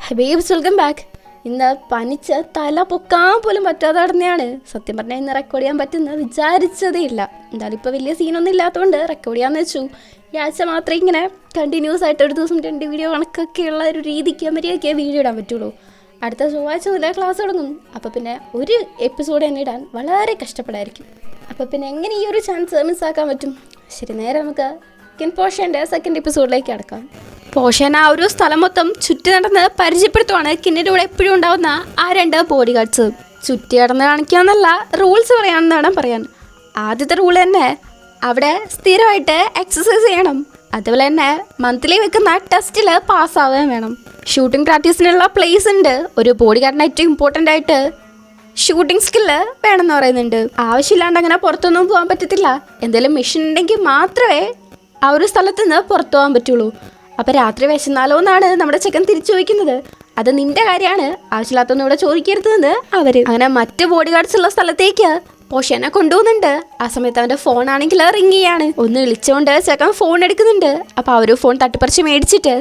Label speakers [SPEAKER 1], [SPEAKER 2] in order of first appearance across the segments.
[SPEAKER 1] ഹബീബ്സ് welcome back. ഇന്ന് പനിച്ച് തല പൊക്കാൻ പോലും പറ്റാതെ നടന്നെയാണ്. സത്യം പറഞ്ഞാൽ ഇന്ന് റെക്കോർഡ് ചെയ്യാൻ പറ്റുന്ന വിചാരിച്ചതേ ഇല്ല. എന്തായാലും ഇപ്പോൾ വലിയ സീനൊന്നും ഇല്ലാത്തതുകൊണ്ട് റെക്കോർഡ് ചെയ്യാമെന്ന് വെച്ചു. ഈ ആഴ്ച മാത്രമേ ഇങ്ങനെ കണ്ടിന്യൂസ് ആയിട്ട് ഒരു ദിവസം 2 വീഡിയോ കണക്കൊക്കെയുള്ള ഒരു രീതിക്ക് മര്യാദയ്ക്ക് വീഡിയോ ഇടാൻ പറ്റുള്ളൂ. അടുത്ത ചൊവ്വാഴ്ച മുതലേ ക്ലാസ് തുടങ്ങും. അപ്പോൾ പിന്നെ ഒരു എപ്പിസോഡ് തന്നെ ഇടാൻ വളരെ കഷ്ടപ്പെടായിരിക്കും. അപ്പോൾ പിന്നെ എങ്ങനെ ഈ ഒരു ചാൻസ് മിസ്സാക്കാൻ പറ്റും? ശരി, നേരെ നമുക്ക് കിൻ പോഷൻ്റെ സെക്കൻഡ് എപ്പിസോഡിലേക്ക് കടക്കാം. പോഷൻ ആ ഒരു സ്ഥലം മൊത്തം ചുറ്റി നടന്ന് പരിചയപ്പെടുത്തുവാണ് കിന്നിൻ്റെ കൂടെ എപ്പോഴും ഉണ്ടാവുന്ന ആ 2 ബോഡി ഗാർഡ്സ്. ചുറ്റി നടന്ന് കാണിക്കാന്നല്ല, റൂൾസ് പറയാണെന്നാണ് പറയാൻ. ആദ്യത്തെ റൂൾ തന്നെ അവിടെ സ്ഥിരമായിട്ട് എക്സസൈസ് ചെയ്യണം. അതുപോലെ തന്നെ മന്ത്ലി വെക്കുന്ന ടെസ്റ്റിൽ പാസ്സാവുകയും വേണം. ഷൂട്ടിംഗ് പ്രാക്ടീസിനുള്ള പ്ലേസ് ഉണ്ട്. ഒരു ബോഡി ഗാർഡിന് ഏറ്റവും ഇമ്പോർട്ടൻ്റ് ആയിട്ട് ഷൂട്ടിംഗ് സ്കില്ല് വേണമെന്ന് പറയുന്നുണ്ട്. ആവശ്യമില്ലാണ്ട് അങ്ങനെ പുറത്തൊന്നും പോകാൻ പറ്റത്തില്ല. എന്തെങ്കിലും മിഷൻ ഉണ്ടെങ്കിൽ മാത്രമേ ആ ഒരു സ്ഥലത്ത് നിന്ന് പുറത്തു പോകാൻ പറ്റുള്ളൂ. അപ്പം രാത്രി വിശന്നാലോ എന്നാണ് നമ്മുടെ ചെക്കൻ തിരിച്ചു ചോദിക്കുന്നത്. അത് നിന്റെ കാര്യമാണ്, ആവശ്യമില്ലാത്തൊന്നും ഇവിടെ ചോദിക്കരുതെന്ന് അവർ. അങ്ങനെ മറ്റ് ബോഡി ഗാർഡ്സ് ഉള്ള സ്ഥലത്തേക്ക് പോഷനെ കൊണ്ടുപോകുന്നുണ്ട്. ആ സമയത്ത് അവൻ്റെ ഫോൺ ആണെങ്കിൽ റിങ് ചെയ്യാണ്. ഒന്ന് വിളിച്ചുകൊണ്ട് ചെക്കൻ ഫോൺ എടുക്കുന്നുണ്ട്. അപ്പോൾ ആ ഒരു ഫോൺ തട്ടിപ്പറിച്ച് മേടിച്ചിട്ട്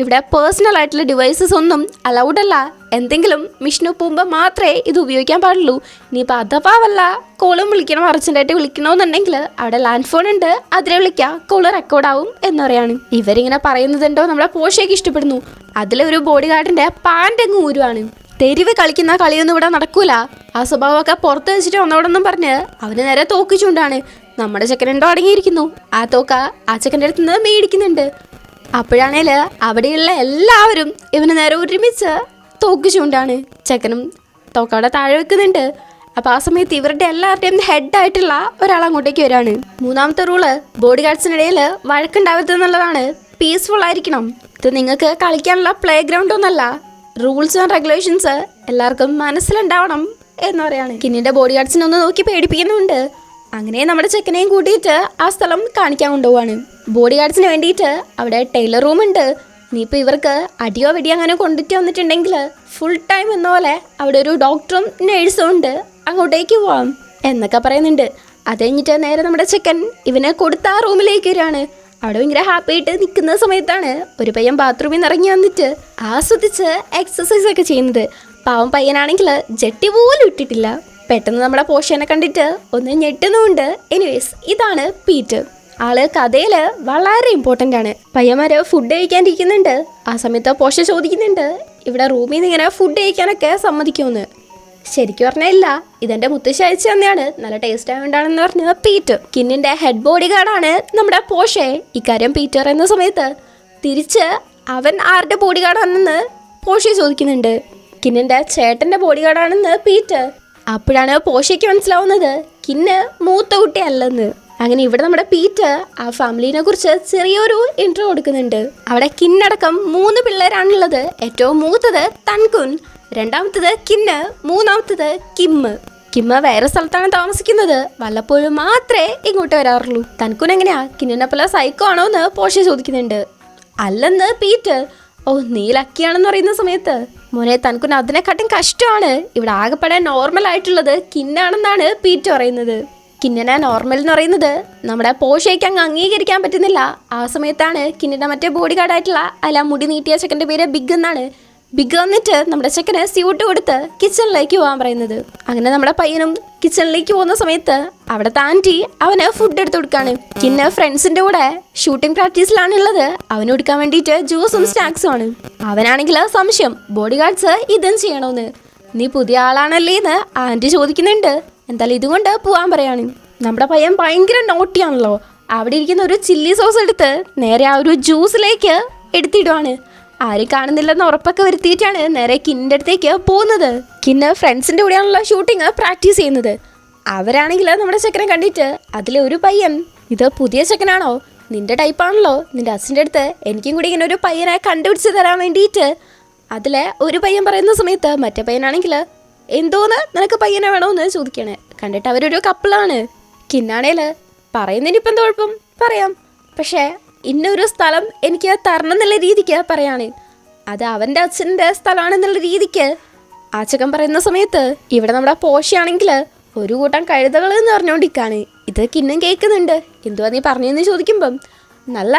[SPEAKER 1] ഇവിടെ പേഴ്സണൽ ആയിട്ടുള്ള ഡിവൈസസ് ഒന്നും അലൗഡ് അല്ല, എന്തെങ്കിലും മിഷന് പോകുമ്പോൾ മാത്രമേ ഇത് ഉപയോഗിക്കാൻ പാടുള്ളൂ. ഇനിയിപ്പോൾ അഥവാ വല്ല കോളും വിളിക്കണം, അർജൻറ്റായിട്ട് വിളിക്കണമെന്നുണ്ടെങ്കിൽ അവിടെ ലാൻഡ് ഫോൺ ഉണ്ട്, അതിലെ വിളിക്കുക, കോള് റെക്കോർഡാവും എന്ന് പറയാണ്. ഇവരിങ്ങനെ പറയുന്നതുണ്ടോ നമ്മളെ പോഷയ്ക്ക് ഇഷ്ടപ്പെടുന്നു. അതിലൊരു ബോഡി ഗാർഡിൻ്റെ പാൻ്റ് അങ്ങ് ഊരുവാണ്. തെരുവ് കളിക്കുന്ന കളിയൊന്നും ഇവിടെ നടക്കൂല, ആ സ്വഭാവമൊക്കെ പുറത്ത് വെച്ചിട്ട് വന്നോടൊന്നും പറഞ്ഞ് അവന് നേരെ തോക്ക് ചൂണ്ടാണ്. നമ്മുടെ ചെക്കനുണ്ടോ അടങ്ങിയിരിക്കുന്നു. ആ തോക്ക ആ ചെക്കൻ്റെ അടുത്ത് നിന്ന് മേടിക്കുന്നുണ്ട്. അപ്പോഴാണേൽ അവിടെയുള്ള എല്ലാവരും ഇവന് നേരെ ഒരുമിച്ച് തോക്ക് ചൂണ്ടാണ്. ചെക്കനും തോക്കവിടെ താഴെ വെക്കുന്നുണ്ട്. അപ്പോൾ ആ സമയത്ത് ഇവരുടെ എല്ലാവരുടെയും ഹെഡായിട്ടുള്ള ഒരാൾ അങ്ങോട്ടേക്ക് വരാണ്. മൂന്നാമത്തെ റൂള് ബോഡി ഗാർഡ്സിനിടയിൽ വഴക്കുണ്ടാവരുത് എന്നുള്ളതാണ്. പീസ്ഫുൾ ആയിരിക്കണം. ഇത് നിങ്ങൾക്ക് കളിക്കാനുള്ള പ്ലേ ഗ്രൗണ്ട് ഒന്നല്ല. റൂൾസ് ആൻഡ് റെഗുലേഷൻസ് എല്ലാവർക്കും മനസ്സിലുണ്ടാവണം എന്ന് പറയാണ്. കിന്നിൻ്റെ ബോഡി ഗാർഡ്സിനൊന്ന് നോക്കി പേടിപ്പിക്കുന്നുണ്ട്. അങ്ങനെ നമ്മുടെ ചെക്കനെയും കൂട്ടിയിട്ട് ആ സ്ഥലം കാണിക്കാൻ കൊണ്ടുപോവാണ്. ബോഡി ഗാർഡ്സിന് വേണ്ടിയിട്ട് അവിടെ ടൈലർ റൂം ഉണ്ട്. ഇനിയിപ്പോൾ ഇവർക്ക് അടിയോ വെടിയോ അങ്ങനെ കൊണ്ടിട്ട് വന്നിട്ടുണ്ടെങ്കിൽ ഫുൾ ടൈം എന്ന പോലെ അവിടെ ഒരു ഡോക്ടറും നേഴ്സും ഉണ്ട്, അങ്ങോട്ടേക്ക് പോവാം എന്നൊക്കെ പറയുന്നുണ്ട്. അത് കഴിഞ്ഞിട്ട് നേരെ നമ്മുടെ ചെക്കൻ ഇവനെ കൊടുത്ത ആ റൂമിലേക്ക് വരികയാണ്. അവിടെ ഭയങ്കര ഹാപ്പി ആയിട്ട് നിൽക്കുന്ന സമയത്താണ് ഒരു പയ്യൻ ബാത്റൂമിൽ നിന്ന് ഇറങ്ങി വന്നിട്ട് ആസ്വദിച്ച് എക്സസൈസ് ഒക്കെ ചെയ്യുന്നത്. പാവം പയ്യനാണെങ്കിൽ ജെട്ടി പോലും ഇട്ടിട്ടില്ല. പെട്ടെന്ന് നമ്മുടെ പോഷനെ കണ്ടിട്ട് ഒന്ന് ഞെട്ടുന്നുമുണ്ട്. എനിവേസ്, ഇതാണ് പീറ്റർ. ആള് കഥയിൽ വളരെ ഇമ്പോർട്ടൻ്റ് ആണ്. പയ്യന്മാര് ഫുഡ് കഴിക്കാണ്ടിരിക്കുന്നുണ്ട്. ആ സമയത്ത് പോഷ ചോദിക്കുന്നുണ്ട് ഇവിടെ റൂമിൽ നിന്ന് ഇങ്ങനെ ഫുഡ് കഴിക്കാനൊക്കെ സമ്മതിക്കുമെന്ന്. ശരിക്കും പറഞ്ഞാൽ ഇല്ല, ഇതെൻ്റെ മുത്തശ്ശി അയച്ചു തന്നെയാണ്, നല്ല ടേസ്റ്റ് ആയതുകൊണ്ടാണെന്ന് പറഞ്ഞത് പീറ്റർ. കിന്നിൻ്റെ ഹെഡ് ബോഡി ഗാർഡാണ് നമ്മുടെ പോഷെ. ഇക്കാര്യം പീറ്റർ എന്ന സമയത്ത് തിരിച്ച് അവൻ ആരുടെ ബോഡി ഗാർഡാണെന്ന് പോഷെ ചോദിക്കുന്നുണ്ട്. കിന്നിൻ്റെ ചേട്ടൻ്റെ ബോഡി ഗാർഡാണെന്ന് പീറ്റർ. അപ്പോഴാണ് പോഷയ്ക്ക് മനസ്സിലാവുന്നത് കിന്ന് മൂത്ത കുട്ടിയല്ലെന്ന്. അങ്ങനെ ഇവിടെ നമ്മുടെ പീറ്റർ ആ ഫാമിലിനെ കുറിച്ച് ചെറിയൊരു ഇൻട്രോ കൊടുക്കുന്നുണ്ട്. അവിടെ കിന്നടക്കം 3 പിള്ളേരാണുള്ളത്. ഏറ്റവും മൂത്തത് തൻകുൻ, രണ്ടാമത്തത് കിന്ന്, മൂന്നാമത്തത് കിമ്മ് വേറെ സ്ഥലത്താണ് താമസിക്കുന്നത്. വല്ലപ്പോഴും മാത്രമേ ഇങ്ങോട്ട് വരാറുള്ളൂ. തൻകുൻ എങ്ങനെയാ, കിന്നിനെ പോലെ സൈക്കോ ആണോ എന്ന് പോഷ ചോദിക്കുന്നുണ്ട്. അല്ലെന്ന് പീറ്റർ. ഓ, നീ ലക്കിയാണെന്ന് പറയുന്ന സമയത്ത് മോനെ തൻകുൻ അതിനെക്കാട്ടും കഷ്ടമാണ്. ഇവിടെ ആകെപ്പെടാൻ നോർമൽ ആയിട്ടുള്ളത് കിന്നാണെന്നാണ് പീറ്റർ പറയുന്നത്. കിന്നനെ നോർമൽ എന്ന് പറയുന്നത് നമ്മുടെ പോഷയ്ക്ക് അങ്ങ് അംഗീകരിക്കാൻ പറ്റുന്നില്ല. ആ സമയത്താണ് കിന്നിൻ്റെ മറ്റേ ബോഡി ഗാർഡായിട്ടുള്ള അല്ല മുടി നീട്ടിയ ചെക്കൻ്റെ പേര് ബിഗ് എന്നാണ്. ബിഗ് വന്നിട്ട് നമ്മുടെ ചെക്കന് സ്യൂട്ട് കൊടുത്ത് കിച്ചണിലേക്ക് പോകാൻ പറയുന്നത്. അങ്ങനെ നമ്മുടെ പയ്യനും കിച്ചണിലേക്ക് പോകുന്ന സമയത്ത് അവിടുത്തെ ആൻറ്റി അവന് ഫുഡ് എടുത്ത് കൊടുക്കാണ്. കിന്ന ഫ്രണ്ട്സിൻ്റെ കൂടെ ഷൂട്ടിംഗ് പ്രാക്ടീസിലാണുള്ളത്. അവന് കൊടുക്കാൻ വേണ്ടിയിട്ട് ജ്യൂസും സ്നാക്സും ആണ്. അവനാണെങ്കിൽ സംശയം ബോഡി ഗാർഡ്സ് ഇതും ചെയ്യണമെന്ന്. നീ പുതിയ ആളാണല്ലേ എന്ന് ആൻറ്റി ചോദിക്കുന്നുണ്ട്. എന്തായാലും ഇതുകൊണ്ട് പോകാൻ പറയാണ്. നമ്മുടെ പയ്യൻ ഭയങ്കര നോട്ടിയാണല്ലോ. അവിടെ ഇരിക്കുന്ന ഒരു ചില്ലി സോസ് എടുത്ത് നേരെ ആ ഒരു ജ്യൂസിലേക്ക് എടുത്തിടുവാണ്. ആരും കാണുന്നില്ലെന്ന് ഉറപ്പൊക്കെ വരുത്തിയിട്ടാണ് നേരെ കിന്നിൻ്റെ അടുത്തേക്ക് പോകുന്നത്. കിന്ന് ഫ്രണ്ട്സിൻ്റെ കൂടെയാണല്ലോ ഷൂട്ടിങ് പ്രാക്ടീസ് ചെയ്യുന്നത്. അവരാണെങ്കിൽ നമ്മുടെ ചെക്കനെ കണ്ടിട്ട് അതിലെ ഒരു പയ്യൻ, ഇത് പുതിയ ചെക്കനാണോ, നിന്റെ ടൈപ്പാണല്ലോ, നിന്റെ അച്ഛൻ്റെ അടുത്ത് എനിക്കും കൂടി ഇങ്ങനെ ഒരു പയ്യനെ കണ്ടുപിടിച്ച് തരാൻ വേണ്ടിയിട്ട് അതിലെ ഒരു പയ്യൻ പറയുന്ന സമയത്ത് മറ്റേ പയ്യനാണെങ്കിൽ എന്തോന്ന് നിനക്ക് പയ്യനെ വേണമെന്ന് ചോദിക്കണേ. കണ്ടിട്ട് അവരൊരു കപ്പിളാണ്. കിന്നാണേൽ പറയുന്നതിനിപ്പം എന്ത് കുഴപ്പം, പറയാം, പക്ഷേ ഇന്നൊരു സ്ഥലം എനിക്ക് തരണം എന്നുള്ള രീതിക്ക് പറയാണ്. അത് അവൻ്റെ അച്ഛൻ്റെ സ്ഥലമാണെന്നുള്ള രീതിക്ക് ആ ചെക്കൻ പറയുന്ന സമയത്ത് ഇവിടെ നമ്മുടെ പോഷയാണെങ്കിൽ ഒരു കൂട്ടം കഴുതകൾ എന്ന് പറഞ്ഞുകൊണ്ടിരിക്കുകയാണ്. ഇത് കിന്നം കേൾക്കുന്നുണ്ട്. എന്തുവാ നീ പറഞ്ഞതെന്ന് ചോദിക്കുമ്പം നല്ല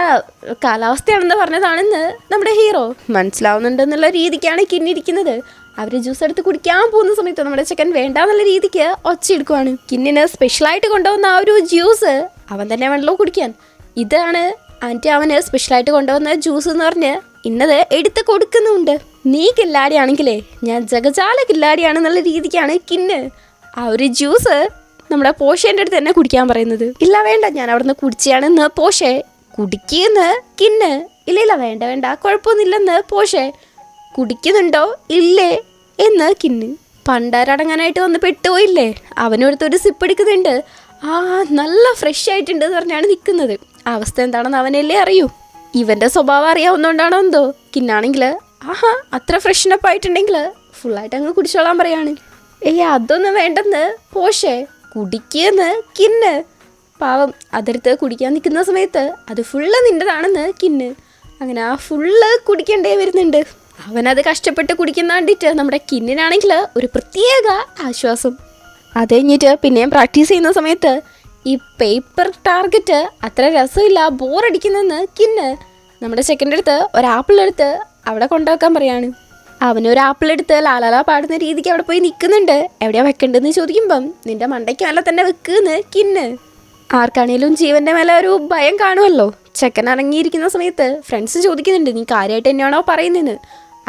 [SPEAKER 1] കാലാവസ്ഥയാണെന്ന് പറഞ്ഞതാണെന്ന് നമ്മുടെ ഹീറോ മനസ്സിലാവുന്നുണ്ടെന്നുള്ള രീതിക്കാണ് കിന്നിരിക്കുന്നത്. അവർ ജ്യൂസ് എടുത്ത് കുടിക്കാൻ പോകുന്ന സമയത്ത് നമ്മുടെ ചെക്കൻ വേണ്ടാന്നുള്ള രീതിക്ക് ഒച്ചയെടുക്കുവാണ്. കിന്നിന് സ്പെഷ്യലായിട്ട് കൊണ്ടുവന്ന ആ ഒരു ജ്യൂസ് അവൻ തന്നെ വേണമല്ലോ കുടിക്കാൻ. ഇതാണ് ആൻറ്റി അവന് സ്പെഷ്യലായിട്ട് കൊണ്ടുവന്ന ജ്യൂസ് എന്ന് പറഞ്ഞ് ഇന്നത് എടുത്ത് കൊടുക്കുന്നുണ്ട്. നീ കില്ലാടിയാണെങ്കിലേ ഞാൻ ജഗജാല കില്ലാടിയാണെന്നുള്ള രീതിക്കാണ് കിന്ന് ആ ഒരു ജ്യൂസ് നമ്മുടെ പോഷേൻ്റെ അടുത്ത് തന്നെ കുടിക്കാൻ പറയുന്നത്. ഇല്ല വേണ്ട, ഞാൻ അവിടുന്ന് കുടിച്ചാണെന്ന് പോഷേ. കുടിക്കുന്ന് കിന്ന്. ഇല്ല വേണ്ട വേണ്ട കുഴപ്പമൊന്നുമില്ലെന്ന് പോഷേ. കുടിക്കുന്നുണ്ടോ ഇല്ലേ എന്ന് കിന്ന്. പണ്ടാരടങ്ങാനായിട്ട് വന്ന് പെട്ടുപോയില്ലേ, അവനൊരുത്തൊരു സിപ്പ് എടുക്കുന്നുണ്ട്. നല്ല ഫ്രഷ് ആയിട്ടുണ്ട് എന്ന് പറഞ്ഞാണ് നിൽക്കുന്നത്. അവസ്ഥ എന്താണെന്ന് അവനല്ലേ അറിയൂ. ഇവൻ്റെ സ്വഭാവം അറിയാവുന്നതുകൊണ്ടാണോ എന്തോ കിന്നാണെങ്കിൽ അത്ര ഫ്രഷ്നപ്പ് ആയിട്ടുണ്ടെങ്കിൽ ഫുള്ളായിട്ട് അങ്ങ് കുടിച്ചോളാൻ പറയാണ്. അതൊന്നും വേണ്ടെന്ന് പോഷേ. കുടിക്കുന്ന് കിന്ന്. പാവം അതെടുത്ത് കുടിക്കാൻ നിൽക്കുന്ന സമയത്ത് അത് ഫുള്ള് നിൻ്റെതാണെന്ന് കിന്ന്. അങ്ങനെ ആ ഫുള്ള് കുടിക്കേണ്ടേ വരുന്നുണ്ട്. അവനത് കഷ്ടപ്പെട്ട് കുടിക്കുന്ന കണ്ടിട്ട് നമ്മുടെ കിന്നിനാണെങ്കിൽ ഒരു പ്രത്യേക ആശ്വാസം. അത് കഴിഞ്ഞിട്ട് പിന്നെയും പ്രാക്ടീസ് ചെയ്യുന്ന സമയത്ത് ഈ പേപ്പർ ടാർഗറ്റ് അത്ര രസമില്ല, ബോറടിക്കുന്നെന്ന് കിന്ന് നമ്മുടെ ചെക്കൻ്റെ അടുത്ത് ഒരാപ്പിളെടുത്ത് അവിടെ കൊണ്ടുവെക്കാൻ പറയാണ്. അവനൊരു ആപ്പിളെടുത്ത് ലാലാല പാടുന്ന രീതിക്ക് അവിടെ പോയി നിൽക്കുന്നുണ്ട്. എവിടെയാ വെക്കേണ്ടതെന്ന് ചോദിക്കുമ്പം നിന്റെ മണ്ടയ്ക്ക് മേലെ തന്നെ വെക്കുന്ന് കിന്ന്. ആർക്കാണേലും ജീവൻ്റെ മേലെ ഒരു ഭയം കാണുമല്ലോ. ചെക്കൻ ഇറങ്ങിയിരിക്കുന്ന സമയത്ത് ഫ്രണ്ട്സ് ചോദിക്കുന്നുണ്ട് നീ കാര്യമായിട്ട് തന്നെയാണോ പറയുന്നതെന്ന്.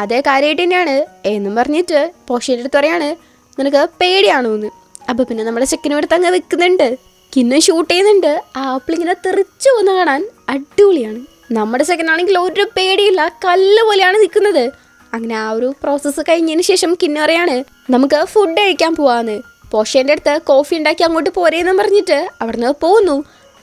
[SPEAKER 1] അതേ കാര്യമായിട്ട് തന്നെയാണ് എന്നും പറഞ്ഞിട്ട് പോഷയുടെ അടുത്ത് പറയാണ് നിനക്ക് പേടിയാണോ എന്ന്. അപ്പോൾ പിന്നെ നമ്മുടെ ചെക്കനോട് അങ്ങ് വെക്കുന്നുണ്ട്. കിന്ന് ഷൂട്ട് ചെയ്യുന്നുണ്ട്. ആ ആപ്പിളിങ്ങനെ തെറിച്ചു പോകുന്ന കാണാൻ അടിപൊളിയാണ്. നമ്മുടെ ചെക്കനാണെങ്കിൽ ഒരു പേടിയില്ല, കല്ല് പോലെയാണ് നിൽക്കുന്നത്. അങ്ങനെ ആ ഒരു പ്രോസസ്സ് കഴിഞ്ഞതിന് ശേഷം കിന്ന് പറയാണ് നമുക്ക് ഫുഡ് കഴിക്കാൻ പോവാന്ന്. പോഷേൻ്റെ അടുത്ത് കോഫി ഉണ്ടാക്കി അങ്ങോട്ട് പോരേന്ന് പറഞ്ഞിട്ട് അവിടെ നിന്ന് പോകുന്നു.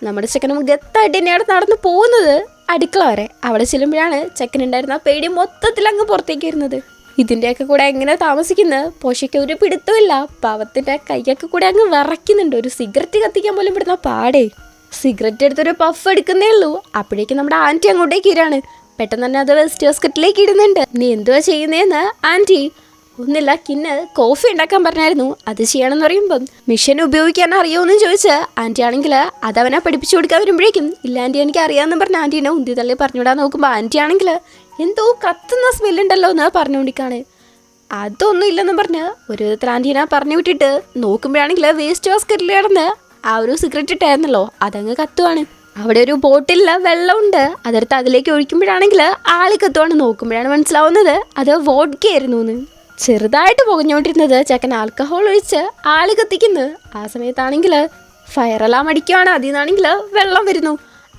[SPEAKER 1] നമ്മുടെ ചെക്കനും ഗത്തായിട്ട് തന്നെയാണ് നടന്ന് പോകുന്നത് അടുക്കള വരെ. അവിടെ ചെല്ലുമ്പോഴാണ് ചെക്കനുണ്ടായിരുന്ന പേടി മൊത്തത്തിൽ അങ്ങ് പുറത്തേക്ക് വരുന്നത്. ഇതിൻ്റെയൊക്കെ കൂടെ എങ്ങനെ താമസിക്കുന്ന പോഷയ്ക്ക് ഒരു പിടുത്തമില്ല. പാവത്തിൻ്റെ കൈയൊക്കെ കൂടെ അങ്ങ് വിറയ്ക്കുന്നുണ്ട്. ഒരു സിഗരറ്റ് കത്തിക്കാൻ പോലും പെടുന്ന പാടേ. സിഗരറ്റ് എടുത്തൊരു പഫ് എടുക്കുന്നേ ഉള്ളൂ. അപ്പോഴേക്കും നമ്മുടെ ആൻറ്റി അങ്ങോട്ടേക്ക് ഇരാണ്. പെട്ടെന്ന് തന്നെ അത് വെസ്റ്റ് ബാസ്ക്കറ്റിലേക്ക് ഇടുന്നുണ്ട്. നീ എന്തുവാ ചെയ്യുന്നതെന്ന് ആൻറ്റി. ഒന്നില്ല, കിന്ന് കോഫി ഉണ്ടാക്കാൻ പറഞ്ഞായിരുന്നു, അത് ചെയ്യണമെന്ന് പറയുമ്പം മിഷൻ ഉപയോഗിക്കാൻ അറിയുമെന്ന് ചോദിച്ച് ആൻറ്റി ആണെങ്കിൽ അതവനെ പഠിപ്പിച്ചു കൊടുക്കാൻ വരുമ്പോഴേക്കും ഇല്ല ആൻറ്റി എനിക്ക് അറിയാമെന്ന് പറഞ്ഞ ആൻറ്റീനെ ഉന്തി തള്ളി പറഞ്ഞുവിടാൻ നോക്കുമ്പോൾ ആൻറ്റി ആണെങ്കിൽ എന്തോ കത്തുന്ന സ്മെല്ലുണ്ടല്ലോ എന്ന് പറഞ്ഞുകൊണ്ടിരിക്കുകയാണ്. അതൊന്നും ഇല്ലെന്ന് പറഞ്ഞ് ഒരു വിധത്തിൽ ആൻറ്റീനെ പറഞ്ഞു വിട്ടിട്ട് നോക്കുമ്പോഴാണെങ്കിൽ വേസ്റ്റ് ബാസ്ക്കറ്റിൽ കിടന്ന് ആ ഒരു സിഗരറ്റ് ഇട്ടായിരുന്നല്ലോ അതങ്ങ് കത്തുവാണ്. അവിടെ ഒരു ബോട്ടിലിൽ വെള്ളമുണ്ട്. അതെടുത്ത് അതിലേക്ക് ഒഴിക്കുമ്പോഴാണെങ്കിൽ ആള് കത്തുവാണ്. നോക്കുമ്പോഴാണ് മനസ്സിലാവുന്നത് അത് വോഡ്ക ആയിരുന്നു എന്ന്. ചെറുതായിട്ട് പുകഞ്ഞോണ്ടിരുന്നത് ചെക്കൻ ആൽക്കഹോൾ ഒഴിച്ച് ആള് കത്തിക്കുന്നു. ആ സമയത്താണെങ്കിൽ ഫയർ അലാം അടിക്കുവാണ്. അതിൽ നിന്നാണെങ്കിൽ വെള്ളം വരുന്നു.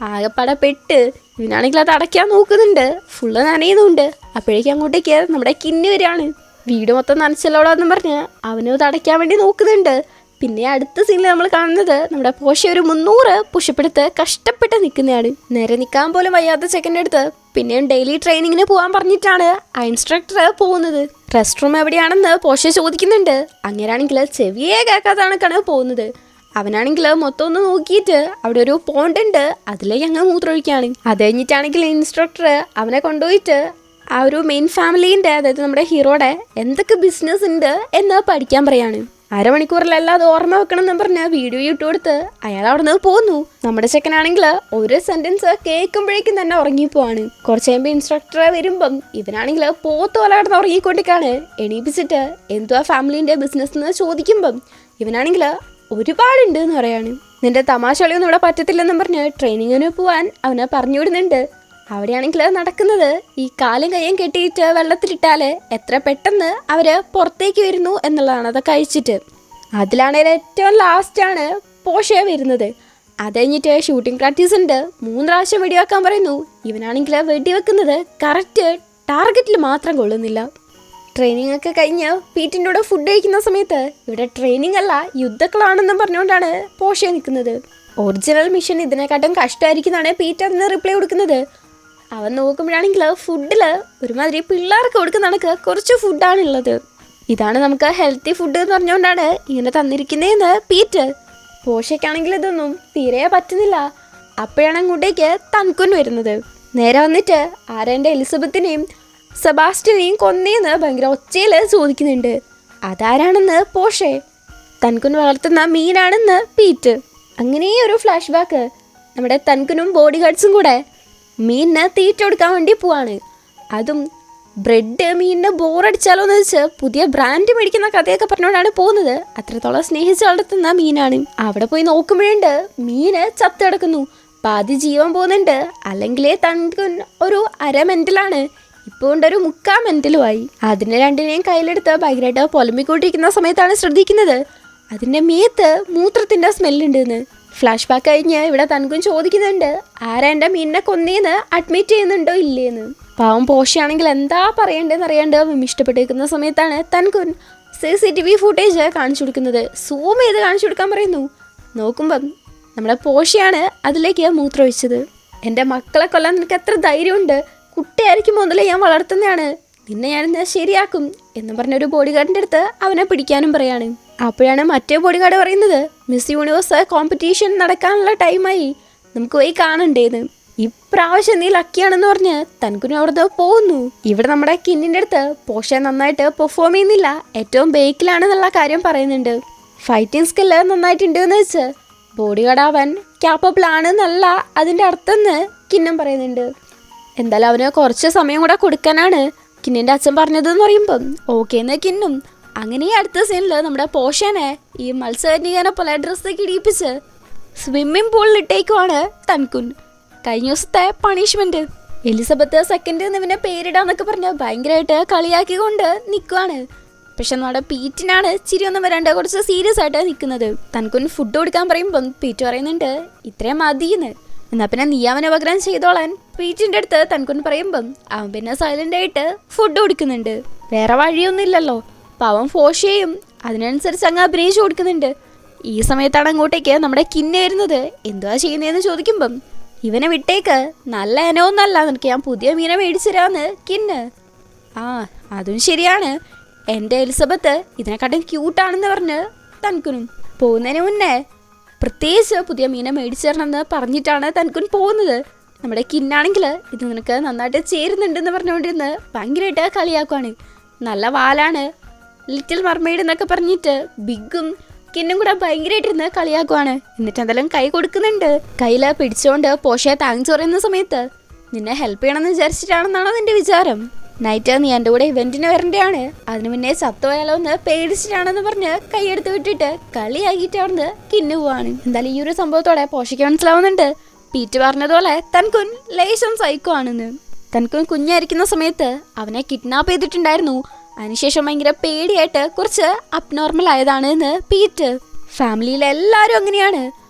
[SPEAKER 1] ആകെപ്പട പെട്ട് ഇവനാണെങ്കിൽ അത് അടയ്ക്കാൻ നോക്കുന്നുണ്ട്. ഫുള്ള് നനയുന്നുണ്ട്. അപ്പോഴേക്കും അങ്ങോട്ടേക്ക് നമ്മുടെ കിന്നി വരികയാണ്. വീട് മൊത്തം നനച്ചല്ലോടാന്നും പറഞ്ഞ് അവനും അത് അടയ്ക്കാൻ വേണ്ടി നോക്കുന്നുണ്ട്. പിന്നെ അടുത്ത സീനിൽ നമ്മൾ കാണുന്നത് നമ്മുടെ പോഷ ഒരു 300 പുഷപ്പെടുത്ത് കഷ്ടപ്പെട്ട് നിൽക്കുന്നതാണ്. നേരെ നിൽക്കാൻ പോലും വയ്യാത്ത ചെക്കൻ്റെ അടുത്ത് പിന്നെയും ഡെയിലി ട്രെയിനിങ്ങിന് പോകാൻ പറഞ്ഞിട്ടാണ് ആ ഇൻസ്ട്രക്ടർ പോകുന്നത്. റെസ്റ്റ് റൂം എവിടെയാണെന്ന് പോഷ ചോദിക്കുന്നുണ്ട്. അങ്ങനെയാണെങ്കിൽ ചെവിയെ കേൾക്കാതാണ് പോകുന്നത്. അവനാണെങ്കിൽ മൊത്തം ഒന്ന് നോക്കിയിട്ട് അവിടെ ഒരു പോണ്ടുണ്ട്, അതിലേക്ക് അങ്ങ് മൂത്രമൊഴിക്കുകയാണ്. അത് കഴിഞ്ഞിട്ടാണെങ്കിൽ ഇൻസ്ട്രക്ടർ അവനെ കൊണ്ടുപോയിട്ട് ആ ഒരു മെയിൻ ഫാമിലീൻ്റെ, അതായത് നമ്മുടെ ഹീറോയുടെ എന്തൊക്കെ ബിസിനസ് ഉണ്ട് എന്ന് പഠിക്കാൻ പറയാണ്. അരമണിക്കൂറിലല്ല അത് ഓർമ്മ വെക്കണം എന്ന് പറഞ്ഞ് വീഡിയോ ഇട്ട് കൊടുത്ത് അയാൾ അവിടെ നിന്ന് പോകുന്നു. നമ്മുടെ ചെക്കനാണെങ്കിൽ ഒരു സെന്റൻസ് കേൾക്കുമ്പോഴേക്കും തന്നെ ഉറങ്ങിപ്പോവാണ്. കുറച്ച് കഴിയുമ്പോൾ ഇൻസ്ട്രക്ടർ വരുമ്പം ഇവനാണെങ്കിൽ പോത്ത് പോലെ കിടന്ന് ഉറങ്ങിക്കൊണ്ടിരിക്കാണ്. എണീപ്പിച്ചിട്ട് എന്തുവാ ഫാമിലീൻ്റെ ബിസിനസ് എന്ന് ചോദിക്കുമ്പം ഇവനാണെങ്കിൽ ഒരുപാടുണ്ട് എന്ന് പറയാണ്. നിന്റെ തമാശ കളിയൊന്നും ഇവിടെ പറ്റത്തില്ലെന്നും പറഞ്ഞ് ട്രെയിനിങ്ങിന് പോവാൻ അവനെ പറഞ്ഞു വിടുന്നുണ്ട്. അവിടെയാണെങ്കിൽ നടക്കുന്നത് ഈ കാലും കയ്യും കെട്ടിയിട്ട് വെള്ളത്തിലിട്ടാൽ എത്ര പെട്ടെന്ന് അവർ പുറത്തേക്ക് വരുന്നു എന്നുള്ളതാണ്. അതൊക്കെ കഴിച്ചിട്ട് അതിലാണെങ്കിൽ ഏറ്റവും ലാസ്റ്റാണ് പോഷ വരുന്നത്. അത് കഴിഞ്ഞിട്ട് ഷൂട്ടിംഗ് പ്രാക്ടീസ് ഉണ്ട്. 3 പ്രാവശ്യം വെടിവെക്കാൻ പറയുന്നു. ഇവനാണെങ്കിൽ വെടിവെക്കുന്നത് കറക്റ്റ് ടാർഗറ്റിൽ മാത്രം കൊള്ളുന്നില്ല. ട്രെയിനിങ് ഒക്കെ കഴിഞ്ഞ് പീറ്റിൻ്റെ കൂടെ ഫുഡ് കഴിക്കുന്ന സമയത്ത് ഇവിടെ ട്രെയിനിങ് അല്ല യുദ്ധക്കളാണെന്നും പറഞ്ഞുകൊണ്ടാണ് പോഷ നിൽക്കുന്നത്. ഒറിജിനൽ മിഷൻ ഇതിനെക്കാട്ടും കഷ്ടമായിരിക്കുന്നതാണ് പീറ്റ് അതിന് റിപ്ലൈ കൊടുക്കുന്നത്. അവൻ നോക്കുമ്പോഴാണെങ്കിൽ ഫുഡിൽ ഒരുമാതിരി പിള്ളേർക്ക് കൊടുക്കുന്ന കണക്ക് കുറച്ച് ഫുഡാണുള്ളത്. ഇതാണ് നമുക്ക് ഹെൽത്തി ഫുഡ് എന്ന് പറഞ്ഞുകൊണ്ടാണ് ഇങ്ങനെ തന്നിരിക്കുന്നതെന്ന് പീറ്റ്. പോഷയ്ക്കാണെങ്കിൽ ഇതൊന്നും തീരെ പറ്റുന്നില്ല. അപ്പോഴാണ് അങ്ങോട്ടേക്ക് തൻകുൻ വരുന്നത്. നേരെ വന്നിട്ട് ആരെൻ്റെ എലിസബത്തിനെയും സെബാസ്റ്റ്യനെയും കൊന്നേന്ന് ഭയങ്കര ഒച്ചയിൽ ചോദിക്കുന്നുണ്ട്. അതാരാണെന്ന് പോഷേ. തൻകുൻ വളർത്തുന്ന മീനാണെന്ന് പീറ്റ്. അങ്ങനെ ഒരു ഫ്ലാഷ് ബാക്ക്. നമ്മുടെ തൻകുനും ബോഡി ഗാർഡ്സും കൂടെ മീനിന് തീറ്റ കൊടുക്കാൻ വേണ്ടി പോവാണ്. അതും ബ്രെഡ് മീനിന് ബോറടിച്ചാലോ എന്ന് വെച്ച് പുതിയ ബ്രാൻഡ് മേടിക്കുന്ന കഥയൊക്കെ പറഞ്ഞുകൊണ്ടാണ് പോകുന്നത്. അത്രത്തോളം സ്നേഹിച്ച് വളർത്തുന്ന മീനാണ്. അവിടെ പോയി നോക്കുമ്പോഴുണ്ട് മീന് ചത്ത് കിടക്കുന്നു, പാതി ജീവൻ പോകുന്നുണ്ട്. അല്ലെങ്കിലേ തൻകുൻ ഒരു അര മെന്റലാണ്, ഇപ്പോൾ കൊണ്ടൊരു മുക്കാ മെന്റലുമായി. അതിനെ രണ്ടിനെയും കയ്യിലെടുത്ത് ഭയങ്കരമായിട്ട് പൊലമ്പിക്കൊണ്ടിരിക്കുന്ന സമയത്താണ് ശ്രദ്ധിക്കുന്നത് അതിൻ്റെ മേത്ത് മൂത്രത്തിൻ്റെ സ്മെല്ലുണ്ട് എന്ന്. ഫ്ലാഷ് ബാക്ക് കഴിഞ്ഞ് ഇവിടെ തൻകുൻ ചോദിക്കുന്നുണ്ട് ആരാ എൻ്റെ മീനിനെ കൊന്നേന്ന് അഡ്മിറ്റ് ചെയ്യുന്നുണ്ടോ ഇല്ലേന്ന്. പാവം പോഷയാണെങ്കിൽ എന്താ പറയേണ്ടതെന്ന് അറിയാണ്ട് ഇഷ്ടപ്പെട്ടിരിക്കുന്ന സമയത്താണ് തൻകുൻ CCTV ഫുട്ടേജ് കാണിച്ചു കൊടുക്കുന്നത്. സൂം ചെയ്ത് കാണിച്ചു കൊടുക്കാൻ പറയുന്നു. നോക്കുമ്പം നമ്മുടെ പോഷയാണ് അതിലേക്ക് മൂത്രമൊഴിച്ചത്. എൻ്റെ മക്കളെ കൊല്ലാൻ നിനക്ക് എത്ര ധൈര്യമുണ്ട്, കുട്ടിയായിരിക്കും മുതലേ ഞാൻ വളർത്തുന്നതാണ്, നിന്നെ ഞാനിന്ന് ശരിയാക്കും എന്ന് പറഞ്ഞൊരു ബോഡി ഗാർഡിൻ്റെ അടുത്ത് അവനെ പിടിക്കാനും പറയാണ്. അപ്പോഴാണ് മറ്റേ ബോഡി ഗാർഡ് പറയുന്നത് മിസ് യൂണിവേഴ്സ് കോമ്പറ്റീഷൻ നടക്കാനുള്ള ടൈമായി, നമുക്ക് പോയി കാണണ്ടേന്ന്. ഇപ്രാവശ്യം നീ ലക്കിയാണെന്ന് പറഞ്ഞ് തൻകുനും അവിടുന്ന് പോകുന്നു. ഇവിടെ നമ്മുടെ കിന്നിൻ്റെ അടുത്ത് പോഷ നന്നായിട്ട് പെർഫോം ചെയ്യുന്നില്ല, ഏറ്റവും ബേക്കിലാണെന്നുള്ള കാര്യം പറയുന്നുണ്ട്. ഫൈറ്റിംഗ് സ്കില്ല് നന്നായിട്ടുണ്ട് എന്ന് വെച്ച് ബോഡി ഗാർഡ് അവൻ ക്യാപ്പബിൾ ആണെന്നല്ല അതിൻ്റെ അർത്ഥം എന്ന് കിന്നം പറയുന്നുണ്ട്. എന്തായാലും അവന് കുറച്ച് സമയം കൂടെ കൊടുക്കാനാണ് കിന്നിൻ്റെ അച്ഛൻ പറഞ്ഞതെന്ന് പറയുമ്പം ഓക്കെ എന്ന് കിന്നും. അങ്ങനെ അടുത്ത സീനിൽ നമ്മുടെ പോഷനെ ഈ മത്സരനികനെ പോലെ ഡ്രസ്സൊക്കെ ഇടിപ്പിച്ച് സ്വിമ്മിംഗ് പൂളിൽ ഇട്ടേക്കുവാണ് തൻകുൻ. കഴിഞ്ഞ ദിവസത്തെ പണിഷ്മെന്റ് എലിസബത്ത് സെക്കൻഡ് എന്നിവനെ പേരിടാന്നൊക്കെ പറഞ്ഞ് ഭയങ്കരമായിട്ട് കളിയാക്കിക്കൊണ്ട് നിൽക്കുവാണ്. പക്ഷെ നമ്മുടെ പീറ്റിനാണ് ചിരിയൊന്നും വരാണ്ട് കുറച്ച് സീരിയസ് ആയിട്ട് നിൽക്കുന്നത്. തൻകുൻ ഫുഡ് കൊടുക്കാൻ പറയുമ്പം പീറ്റ് പറയുന്നുണ്ട് ഇത്രയും മതിയെന്ന്. എന്നാൽ പിന്നെ നീ അവനെ പകരം ചെയ്തോളാൻ പീറ്റിൻ്റെ അടുത്ത് തൻകുൻ പറയുമ്പം അവൻ പിന്നെ സൈലൻ്റ് ആയിട്ട് ഫുഡ് കൊടുക്കുന്നുണ്ട്. വേറെ വഴിയൊന്നുമില്ലല്ലോ, പാവം ഫോഷയും അതിനനുസരിച്ച് അങ്ങ് അഭിനയിച്ചു കൊടുക്കുന്നുണ്ട്. ഈ സമയത്താണ് അങ്ങോട്ടേക്ക് നമ്മുടെ കിന്ന് വരുന്നത്. എന്തുവാ ചെയ്യുന്നതെന്ന് ചോദിക്കുമ്പം ഇവനെ വിട്ടേക്ക്, നല്ല ഇനമൊന്നല്ല, നിനക്ക് ഞാൻ പുതിയ മീനെ മേടിച്ചു തരാമെന്ന് കിന്ന്. ആ അതും ശരിയാണ്, എൻ്റെ എലിസബത്ത് ഇതിനെക്കാട്ടും ക്യൂട്ടാണെന്ന് പറഞ്ഞ് തൻകുനും. പോകുന്നതിന് മുന്നേ പ്രത്യേകിച്ച് പുതിയ മീനെ മേടിച്ചു തരണമെന്ന് പറഞ്ഞിട്ടാണ് തൻകുൻ പോകുന്നത്. നമ്മുടെ കിന്നാണെങ്കിൽ ഇത് നിനക്ക് നന്നായിട്ട് ചേരുന്നുണ്ടെന്ന് പറഞ്ഞുകൊണ്ടിരുന്ന് ഭയങ്കരമായിട്ട് കളിയാക്കുവാണ്. നല്ല വാലാണ്, ലിറ്റിൽ മർമെയ്ഡ് എന്നൊക്കെ പറഞ്ഞിട്ട് ബിഗും കിന്നും കൂടെ ഭയങ്കരമായിട്ടിരുന്ന് കളിയാക്കുവാണ്. എന്നിട്ട് എന്തായാലും കൈ കൊടുക്കുന്നുണ്ട്. കയ്യിൽ പിടിച്ചുകൊണ്ട് പോഷയെ താങ്ക്സ് പറയുന്ന സമയത്ത് നിന്നെ ഹെൽപ്പ് ചെയ്യണമെന്ന് വിചാരിച്ചിട്ടാണെന്നാണോ നിന്റെ വിചാരം? നൈറ്റ് നീ എൻ്റെ കൂടെ ഇവൻറ്റിന് വരേണ്ടതാണ്, അതിന് മുന്നേ ചത്തുപോയാലോ എന്ന് പേടിച്ചിട്ടാണെന്ന് പറഞ്ഞ് കൈയെടുത്ത് വിട്ടിട്ട് കളിയാക്കിയിട്ട് അവിടുന്ന് കിന്നു പോവാണ്. എന്തായാലും ഈ ഒരു സംഭവത്തോടെ പോഷയ്ക്ക് മനസ്സിലാവുന്നുണ്ട് പീറ്റ് പറഞ്ഞതുപോലെ തൻകുൻ ലേശം സൈക്കോ ആണെന്ന്. തൻകുൻ കുഞ്ഞായിരിക്കുന്ന സമയത്ത് അവനെ കിഡ്നാപ്പ് ചെയ്തിട്ടുണ്ടായിരുന്നു. അതിനുശേഷം ഭയങ്കര പേടിയായിട്ട് കുറച്ച് അബ്നോർമൽ ആയതാണ് എന്ന് പീറ്റ്. ഫാമിലിയിലെ എല്ലാവരും അങ്ങനെയാണ്,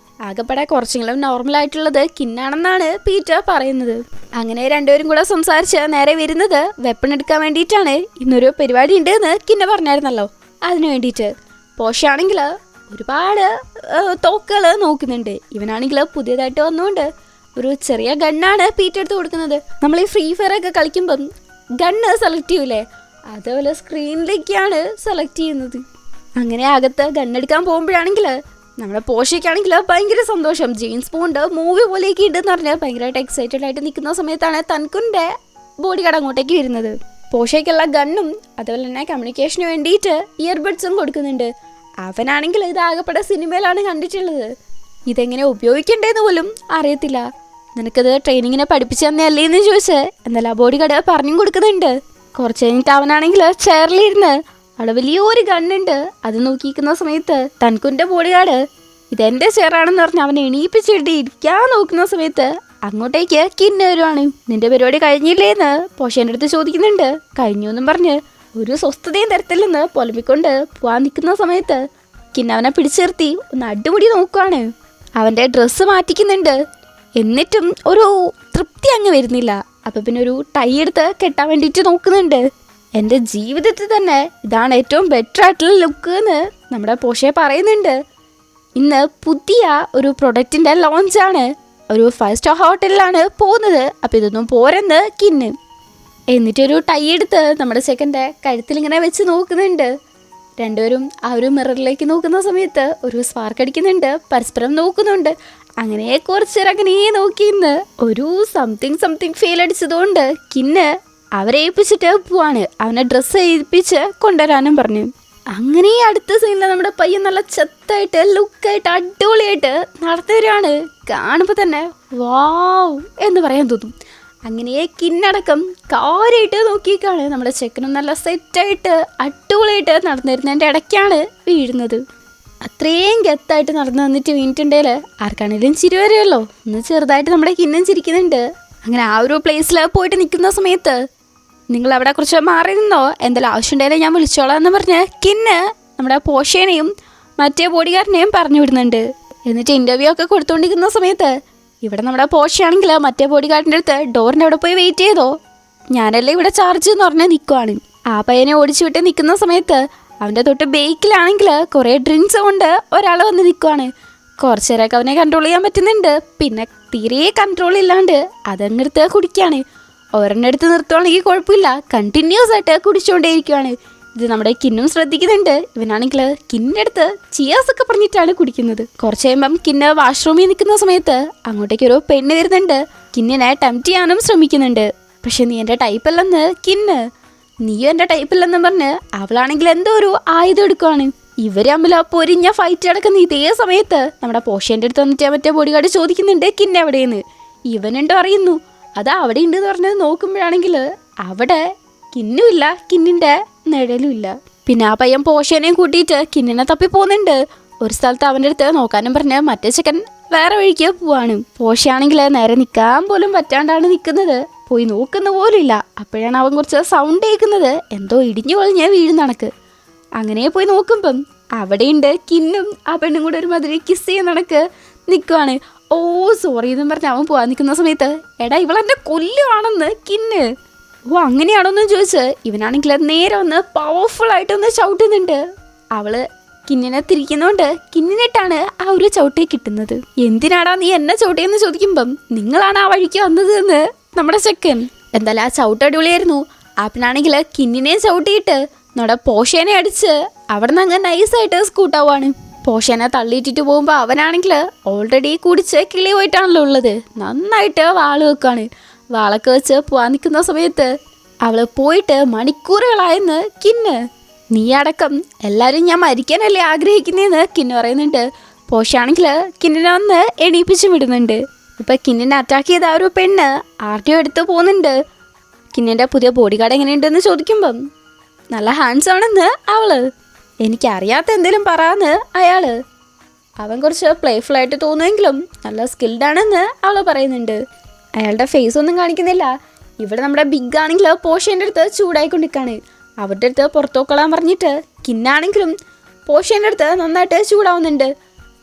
[SPEAKER 1] ആകെപ്പെടെ കുറച്ചെങ്കിലും നോർമലായിട്ടുള്ളത് കിന്നാണെന്നാണ് പീറ്റ് പറയുന്നത്. അങ്ങനെ രണ്ടുപേരും കൂടെ സംസാരിച്ച് നേരെ വരുന്നത് വെപ്പൺ എടുക്കാൻ വേണ്ടിയിട്ടാണ്. ഇന്നൊരു പരിപാടി ഉണ്ട് എന്ന് കിന്ന പറഞ്ഞായിരുന്നല്ലോ, അതിന് വേണ്ടിയിട്ട്. പോഷയാണെങ്കിൽ ഒരുപാട് തോക്കുകൾ നോക്കുന്നുണ്ട്. ഇവനാണെങ്കിൽ പുതിയതായിട്ട് വന്നുകൊണ്ട് ഒരു ചെറിയ ഗണ്ണാണ് പീറ്റ് എടുത്ത് കൊടുക്കുന്നത്. നമ്മൾ ഈ ഫ്രീ ഫയർ ഒക്കെ കളിക്കുമ്പം ഗണ്ണ് സെലക്ട് ചെയ്യൂലേ, അതേപോലെ സ്ക്രീനിലേക്കാണ് സെലക്ട് ചെയ്യുന്നത്. അങ്ങനെ അകത്ത് ഗണ്ണെടുക്കാൻ പോകുമ്പോഴാണെങ്കിൽ നമ്മുടെ പോഷയ്ക്കാണെങ്കിൽ ഭയങ്കര സന്തോഷം. ജെയിംസ് ബോണ്ട് മൂവി പോലെയൊക്കെ ഉണ്ടെന്ന് പറഞ്ഞാൽ ഭയങ്കരമായിട്ട് എക്സൈറ്റഡ് ആയിട്ട് നിൽക്കുന്ന സമയത്താണ് തൻകുൻ്റെ ബോഡി ഗാർഡ് അങ്ങോട്ടേക്ക് വരുന്നത്. പോഷയ്ക്കുള്ള ഗണ്ണും അതുപോലെ തന്നെ കമ്മ്യൂണിക്കേഷന് വേണ്ടിയിട്ട് ഇയർബഡ്സും കൊടുക്കുന്നുണ്ട്. അവനാണെങ്കിൽ ഇതാകപ്പെടെ സിനിമയിലാണ് കണ്ടിട്ടുള്ളത്. ഇതെങ്ങനെ ഉപയോഗിക്കണ്ടേന്ന് പോലും അറിയത്തില്ല. നിനക്കത് ട്രെയിനിങ്ങിനെ പഠിപ്പിച്ചു തന്നെ അല്ലേ എന്ന് ചോദിച്ച് എന്നാലും ആ ബോഡി ഗാർഡ് പറഞ്ഞും കൊടുക്കുന്നുണ്ട്. കുറച്ച് കഴിഞ്ഞിട്ട് അവനാണെങ്കിൽ ചെയറിലിരുന്ന് അവിടെ വലിയൊരു ഗണ്ണുണ്ട് അത് നോക്കിയിരിക്കുന്ന സമയത്ത് തൻകുൻ്റെ ബോഡി ഗാർഡ് ഇതെൻ്റെ ചെയറാണെന്ന് പറഞ്ഞ് അവനെ എണീപ്പിച്ചിട്ട് ഇരിക്കാൻ നോക്കുന്ന സമയത്ത് അങ്ങോട്ടേക്ക് കിന്ന് വരുവാണ്. നിന്റെ പരിപാടി കഴിഞ്ഞില്ലേന്ന് പോഷേൻ്റെ അടുത്ത് ചോദിക്കുന്നുണ്ട്. കഴിഞ്ഞു എന്നും പറഞ്ഞ് ഒരു സ്വസ്ഥതയും തരത്തില്ലെന്ന് പൊലമ്പിക്കൊണ്ട് പോവാൻ നിൽക്കുന്ന സമയത്ത് കിന്ന് അവനെ പിടിച്ചു നിർത്തി ഒന്ന് അടിമുടി നോക്കുവാണ്. അവൻ്റെ ഡ്രസ്സ് മാറ്റിക്കുന്നുണ്ട്. എന്നിട്ടും ഒരു തൃപ്തി അങ്ങ് വരുന്നില്ല. അപ്പം പിന്നെ ഒരു ടൈ എടുത്ത് കെട്ടാൻ വേണ്ടിയിട്ട് നോക്കുന്നുണ്ട്. എൻ്റെ ജീവിതത്തിൽ തന്നെ ഇതാണ് ഏറ്റവും ബെറ്റർ ആയിട്ടുള്ള ലുക്ക് എന്ന് നമ്മുടെ പോഷയെ പറയുന്നുണ്ട്. ഇന്ന് പുതിയ ഒരു പ്രൊഡക്റ്റിൻ്റെ ലോഞ്ചാണ്, ഒരു 5 സ്റ്റാർ ഹോട്ടലിലാണ് പോകുന്നത്. അപ്പോൾ ഇതൊന്നും പോരെന്ന് കിന്ന്. എന്നിട്ടൊരു ടൈ എടുത്ത് നമ്മുടെ ചെക്കൻ്റെ കഴുത്തിലിങ്ങനെ വെച്ച് നോക്കുന്നുണ്ട്. രണ്ടുപേരും ആ ഒരു മിററിലേക്ക് നോക്കുന്ന സമയത്ത് ഒരു സ്പാർക്ക് അടിക്കുന്നുണ്ട്, പരസ്പരം നോക്കുന്നുണ്ട്. അങ്ങനെ കുറച്ചേരം അങ്ങനെ നോക്കിന്ന് ഒരു സംതിങ് ഫീൽ അടിച്ചതുകൊണ്ട് കിന്ന് അവരെ ഏൽപ്പിച്ചിട്ട് പോവാണ്. അവനെ ഡ്രസ്സ് ഏൽപ്പിച്ച് കൊണ്ടുവരാനും പറഞ്ഞു. അങ്ങനെ ഈ അടുത്ത സീനിൽ നമ്മുടെ പയ്യൻ നല്ല ചെത്തായിട്ട് ലുക്കായിട്ട് അടിപൊളിയായിട്ട് നടന്നു വരികയാണ്. കാണുമ്പോൾ തന്നെ വാവ് എന്ന് പറയാൻ തോന്നും. അങ്ങനെ കിന്നടക്കം കാര്യമായിട്ട് നോക്കിയേക്കാണ്. നമ്മുടെ ചെക്കനും നല്ല സെറ്റായിട്ട് അടിപൊളിയായിട്ട് നടന്നു വരുന്നതിൻ്റെ ഇടയ്ക്കാണ് വീഴുന്നത്. അത്രയും ഗത്തായിട്ട് നടന്നു വന്നിട്ട് വീണിട്ടുണ്ടെങ്കിൽ ആർക്കാണെങ്കിലും ചിരി വരുമല്ലോ. ഒന്ന് ചെറുതായിട്ട് നമ്മുടെ കിന്നം ചിരിക്കുന്നുണ്ട്. അങ്ങനെ ആ ഒരു പ്ലേസിൽ പോയിട്ട് നിൽക്കുന്ന സമയത്ത് നിങ്ങൾ അവിടെ കുറച്ച് മാറി നിന്നോ, എന്തെങ്കിലും ആവശ്യമുണ്ടെങ്കിൽ ഞാൻ വിളിച്ചോളാം എന്ന് പറഞ്ഞ് കിന്ന് നമ്മുടെ പോഷേനെയും മറ്റേ ബോഡിഗാർഡിനെയും പറഞ്ഞു വിടുന്നുണ്ട്. എന്നിട്ട് ഇൻ്റർവ്യൂ ഒക്കെ കൊടുത്തുകൊണ്ടിരിക്കുന്ന സമയത്ത് ഇവിടെ നമ്മുടെ പോഷയാണെങ്കിൽ മറ്റേ ബോഡിഗാർഡിൻ്റെ അടുത്ത് ഡോറിൻ്റെ അവിടെ പോയി വെയിറ്റ് ചെയ്തോ, ഞാനല്ലേ ഇവിടെ ചാർജ് എന്ന് പറഞ്ഞാൽ നിൽക്കുവാണ്. ആ പയ്യനെ ഓടിച്ചു വിട്ട് നിൽക്കുന്ന സമയത്ത് അവൻ്റെ തൊട്ട് ബേക്കിലാണെങ്കിൽ കുറേ ഡ്രിങ്ക്സ് കൊണ്ട് ഒരാൾ വന്ന് നിൽക്കുവാണ്. കുറച്ച് നേരമൊക്കെ അവനെ കൺട്രോൾ ചെയ്യാൻ പറ്റുന്നുണ്ട്. പിന്നെ തീരെ കൺട്രോൾ ഇല്ലാണ്ട് അതങ്ങടുത്ത് കുടിക്കുകയാണ്. ഒരെണ്ണം എടുത്ത് നിർത്തുവാണെങ്കിൽ കുഴപ്പമില്ല, കണ്ടിന്യൂസ് ആയിട്ട് കുടിച്ചുകൊണ്ടേയിരിക്കുകയാണ്. ഇത് നമ്മുടെ കിന്നും ശ്രദ്ധിക്കുന്നുണ്ട്. ഇവനാണെങ്കിൽ കിന്നിൻ്റെ അടുത്ത് ചിയേഴ്സ് ഒക്കെ പറഞ്ഞിട്ടാണ് കുടിക്കുന്നത്. കുറച്ച് കഴിയുമ്പം കിന്ന് വാഷ്റൂമിൽ നിൽക്കുന്ന സമയത്ത് അങ്ങോട്ടേക്ക് ഒരു പെണ്ണ് വരുന്നുണ്ട്. കിന്നിനെ ടെംപ്റ്റ് ചെയ്യാനും ശ്രമിക്കുന്നുണ്ട്. പക്ഷെ നീ എൻ്റെ ടൈപ്പല്ലെന്ന് കിന്ന്, നീയും എൻ്റെ ടൈപ്പില്ലെന്ന് പറഞ്ഞ് അവളാണെങ്കിൽ എന്തോ ഒരു ആയുധം എടുക്കുവാണ്. ഇവർ തമ്മിൽ പൊരിഞ്ഞ ഫൈറ്റ് നടക്കുന്ന ഇതേ സമയത്ത് നമ്മുടെ പോഷേൻ്റെ അടുത്ത് വന്നിട്ട് മറ്റേ ബോഡിഗാർഡ് ചോദിക്കുന്നുണ്ട് കിന്നെ എവിടെയെന്ന്. ഇവനുണ്ടോ അറിയുന്നു, അത് അവിടെ ഉണ്ട് എന്ന് പറഞ്ഞത് നോക്കുമ്പോഴാണെങ്കിൽ അവിടെ കിന്നുമില്ല, കിന്നിൻ്റെ നിഴലും ഇല്ല. പിന്നെ ആ പയ്യൻ പോഷേനെയും കൂട്ടിയിട്ട് കിന്നിനെ തപ്പി പോകുന്നുണ്ട്. ഒരു സ്ഥലത്ത് അവൻ്റെ അടുത്ത് നോക്കാനും പറഞ്ഞ് മറ്റേ ചെക്കൻ വേറെ വഴിക്ക് പോവാണ്. പോഷയാണെങ്കിൽ നേരെ നിൽക്കാൻ പോലും പറ്റാണ്ടാണ് നിൽക്കുന്നത്. പോയി നോക്കുന്ന പോലും ഇല്ല. അപ്പോഴാണ് അവൻ കുറച്ച് സൗണ്ട് കേൾക്കുന്നത്, എന്തോ ഇടിഞ്ഞു പൊളിഞ്ഞ് വീഴുന്ന കണക്ക്. അങ്ങനെ പോയി നോക്കുമ്പം അവിടെയുണ്ട് കിന്നും ആ പെണ്ണും കൂടെ ഒരു മാതിരി കിസ് ചെയ്യുന്ന കണക്ക് നിൽക്കുവാണ്. ഓ സോറി എന്നും പറഞ്ഞ് അവൻ പോകാൻ നിൽക്കുന്ന സമയത്ത് എടാ ഇവളെന്നെ കൊല്ലുവാണെന്ന് കിന്ന്. ഓ അങ്ങനെയാണോന്ന് ചോദിച്ച് ഇവനാണെങ്കിൽ നേരെ ഒന്ന് പവർഫുൾ ആയിട്ടൊന്ന് ചവിട്ടുന്നുണ്ട്. അവള് കിന്നിനെ തിരിക്കുന്നോണ്ട് കിന്നിനിട്ടാണ് ആ ഒരു ചവിട്ടി കിട്ടുന്നത്. എന്തിനാടാ നീ എന്നെ ചവിട്ടിയെന്ന് ചോദിക്കുമ്പം നിങ്ങളാണ് ആ വഴിക്ക് വന്നത് എന്ന് നമ്മുടെ ചെക്കൻ. എന്തായാലും ആ ചവിട്ട് അടിപൊളിയായിരുന്നു. ആപ്പിനാണെങ്കിൽ കിന്നിനെ ചവിട്ടിയിട്ട് നമ്മുടെ പോഷേനെ അടിച്ച് അവിടെ നിന്ന് അങ്ങ് നൈസായിട്ട് സ്കൂട്ടാവാണ്. പോഷേനെ തള്ളിയിട്ടിട്ട് പോകുമ്പോൾ അവനാണെങ്കിൽ ഓൾറെഡി കുടിച്ച് കിളി പോയിട്ടാണല്ലോ ഉള്ളത്. നന്നായിട്ട് വാള് വെക്കാണ്. വാളൊക്കെ വെച്ച് പോകാൻ നിൽക്കുന്ന സമയത്ത് അവള് പോയിട്ട് മണിക്കൂറുകളായെന്ന് കിന്ന്. നീ അടക്കം എല്ലാവരും ഞാൻ മരിക്കാനല്ലേ ആഗ്രഹിക്കുന്നതെന്ന് കിന്ന് പറയുന്നുണ്ട്. പോഷാണെങ്കിൽ കിന്നിനെ വന്ന് എണീപ്പിച്ച് വിടുന്നുണ്ട്. ഇപ്പം കിന്നിനെ അറ്റാക്ക് ചെയ്ത ആ ഒരു പെണ്ണ് ആർട്ടിയോ എടുത്ത് പോകുന്നുണ്ട്. കിന്നിൻ്റെ പുതിയ ബോഡി ഗാർഡ് എങ്ങനെയുണ്ടെന്ന് ചോദിക്കുമ്പം നല്ല ഹാൻഡ്സ് ആണെന്ന് അവള്. എനിക്കറിയാത്ത എന്തെങ്കിലും പറയാന്ന് അയാള്. അവൻ കുറച്ച് പ്ലേഫുള്ളായിട്ട് തോന്നുമെങ്കിലും നല്ല സ്കിൽഡാണെന്ന് അവൾ പറയുന്നുണ്ട്. അയാളുടെ ഫേസ് ഒന്നും കാണിക്കുന്നില്ല. ഇവിടെ നമ്മുടെ ബിഗ് ആണെങ്കിൽ പോഷേൻ്റെ അടുത്ത് ചൂടായിക്കൊണ്ടിരിക്കുകയാണ്. അവരുടെ അടുത്ത് പുറത്തോക്കളാൻ പറഞ്ഞിട്ട് കിന്നാണെങ്കിലും പോഷേൻ്റെ അടുത്ത് നന്നായിട്ട് ചൂടാവുന്നുണ്ട്.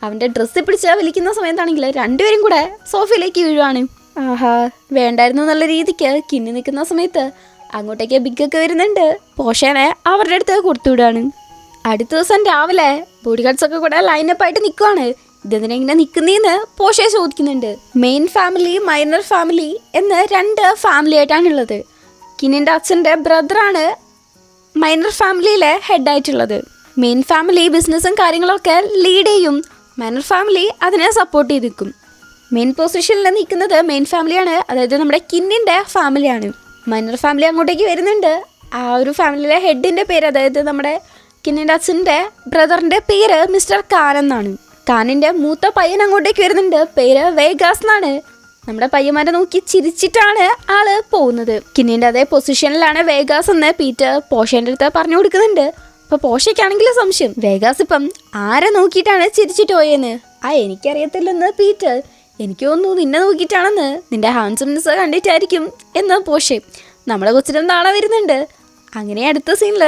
[SPEAKER 1] അവൻ്റെ ഡ്രസ്സ് പിടിച്ച് വലിക്കുന്ന സമയത്താണെങ്കിൽ രണ്ടുപേരും കൂടെ സോഫയിലേക്ക് വീഴുവാണ്. ആഹാ വേണ്ടായിരുന്നു നല്ല രീതിക്ക് കിന്നി നിൽക്കുന്ന സമയത്ത് അങ്ങോട്ടേക്ക് ബിഗൊക്കെ വരുന്നുണ്ട്. പോഷേനെ അവരുടെ അടുത്ത് കൊടുത്തുവിടുകയാണ്. അടുത്ത ദിവസം രാവിലെ ബോഡിഗാർഡ്സൊക്കെ കൂടെ ലൈനപ്പായിട്ട് നിൽക്കുവാണ്. ഇതെന്തിനാ ഇങ്ങനെ നിൽക്കുന്നതെന്ന് പോഷയെ ചോദിക്കുന്നുണ്ട്. മെയിൻ ഫാമിലി, മൈനർ ഫാമിലി എന്ന് രണ്ട് ഫാമിലി ആയിട്ടാണുള്ളത്. കിന്നിൻ്റെ അച്ഛൻ്റെ ബ്രദറാണ് മൈനർ ഫാമിലിയിലെ ഹെഡായിട്ടുള്ളത്. മെയിൻ ഫാമിലി ബിസിനസ്സും കാര്യങ്ങളൊക്കെ ലീഡ് ചെയ്യും. മൈനർ ഫാമിലി അതിനെ സപ്പോർട്ട് ചെയ്ത് നിൽക്കും. മെയിൻ പൊസിഷനിൽ നിൽക്കുന്നത് മെയിൻ ഫാമിലിയാണ്, അതായത് നമ്മുടെ കിന്നിൻ്റെ ഫാമിലിയാണ്. മൈനർ ഫാമിലി അങ്ങോട്ടേക്ക് വരുന്നുണ്ട്. ആ ഒരു ഫാമിലിയിലെ ഹെഡിൻ്റെ പേര്, അതായത് നമ്മുടെ കിന്നിൻ്റെ അച്ഛൻ്റെ ബ്രദറിൻ്റെ പേര് മിസ്റ്റർ ഖാൻ എന്നാണ്. ഖാനിൻ്റെ മൂത്ത പയ്യൻ അങ്ങോട്ടേക്ക് വരുന്നുണ്ട്. പേര് വേഗാസ് എന്നാണ്. നമ്മുടെ പയ്യന്മാരെ നോക്കി ചിരിച്ചിട്ടാണ് ആള് പോകുന്നത്. കിന്നിൻ്റെ അതേ പൊസിഷനിലാണ് വേഗാസ് എന്ന് പീറ്റർ പോഷേൻ്റെ അടുത്ത് പറഞ്ഞു കൊടുക്കുന്നുണ്ട്. അപ്പോൾ പോഷയ്ക്കാണെങ്കിൽ സംശയം, വേഗാസ് ഇപ്പം ആരെ നോക്കിയിട്ടാണ് ചിരിച്ചിട്ട് പോയെന്ന്. എനിക്കറിയത്തില്ലെന്ന് പീറ്റർ, എനിക്ക് തോന്നുന്നു നിന്നെ നോക്കിയിട്ടാണെന്ന്, നിന്റെ ഹാൻഡ്സംനെസ് കണ്ടിട്ടായിരിക്കും എന്ന് പോഷെ. നമ്മളെ കൊച്ചിനും നാളെ വരുന്നുണ്ട്. അങ്ങനെ അടുത്ത സീനിൽ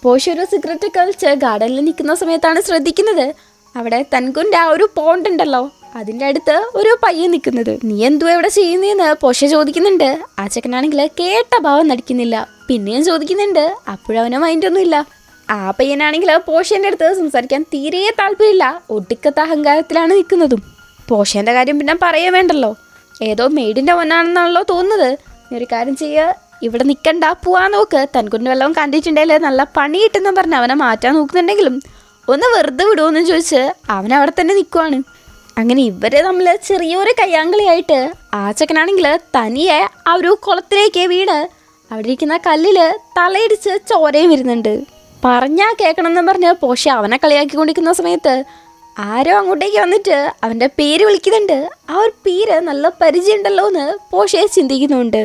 [SPEAKER 1] പോഷ ഒരു സിഗരറ്റ് കളിച്ച് ഗാർഡനിൽ നിൽക്കുന്ന സമയത്താണ് ശ്രദ്ധിക്കുന്നത് അവിടെ തൻകുൻ്റെ ആ ഒരു പോണ്ട് ഉണ്ടല്ലോ അതിൻ്റെ അടുത്ത് ഒരു പയ്യൻ നിൽക്കുന്നത്. നീ എന്തുവാ ഇവിടെ ചെയ്യുന്നതെന്ന് പോഷ ചോദിക്കുന്നുണ്ട്. ആ ചെക്കനാണെങ്കിൽ കേട്ട ഭാവം നടിക്കുന്നില്ല. പിന്നെയും ചോദിക്കുന്നുണ്ട്. അപ്പോഴവന് മൈൻഡൊന്നുമില്ല. ആ പയ്യനാണെങ്കിൽ പോഷേൻ്റെ അടുത്ത് സംസാരിക്കാൻ തീരെ താല്പര്യമില്ല. ഒടുക്കത്തെ അഹങ്കാരത്തിലാണ് നിൽക്കുന്നതും. പോഷേൻ്റെ കാര്യം പിന്നെ പറയാൻ വേണ്ടല്ലോ, ഏതോ മെയ്ഡിൻ്റെ ഒന്നാണെന്നാണല്ലോ തോന്നുന്നത്. നീ ഒരു കാര്യം ചെയ്യുക, ഇവിടെ നിൽക്കണ്ട, പോവാൻ നോക്ക്. തൻകുൻ്റെ വല്ലതും കണ്ടിട്ടുണ്ടെങ്കിൽ നല്ല പണി കിട്ടുന്ന പറഞ്ഞ് അവനെ മാറ്റാൻ നോക്കുന്നുണ്ടെങ്കിലും ഒന്ന് വെറുതെ വിടുമെന്ന് ചോദിച്ച് അവനവിടെ തന്നെ നിൽക്കുവാണ്. അങ്ങനെ ഇവരെ തമ്മിൽ ചെറിയൊരു കയ്യാങ്കളിയായിട്ട് ആ ചെക്കനാണെങ്കിൽ തനിയെ ആ ഒരു കുളത്തിലേക്ക് വീണ് അവിടെ ഇരിക്കുന്ന കല്ലിൽ തലയിടിച്ച് ചോരയും വരുന്നുണ്ട്. പറഞ്ഞാൽ കേൾക്കണം എന്ന് പറഞ്ഞ് പോഷെ അവനെ കളിയാക്കിക്കൊണ്ടിരിക്കുന്ന സമയത്ത് ആരോ അങ്ങോട്ടേക്ക് വന്നിട്ട് അവൻ്റെ പേര് വിളിക്കുന്നുണ്ട്. ആ ഒരു പേര് നല്ല പരിചയമുണ്ടല്ലോ എന്ന് പോഷെ ചിന്തിക്കുന്നുണ്ട്.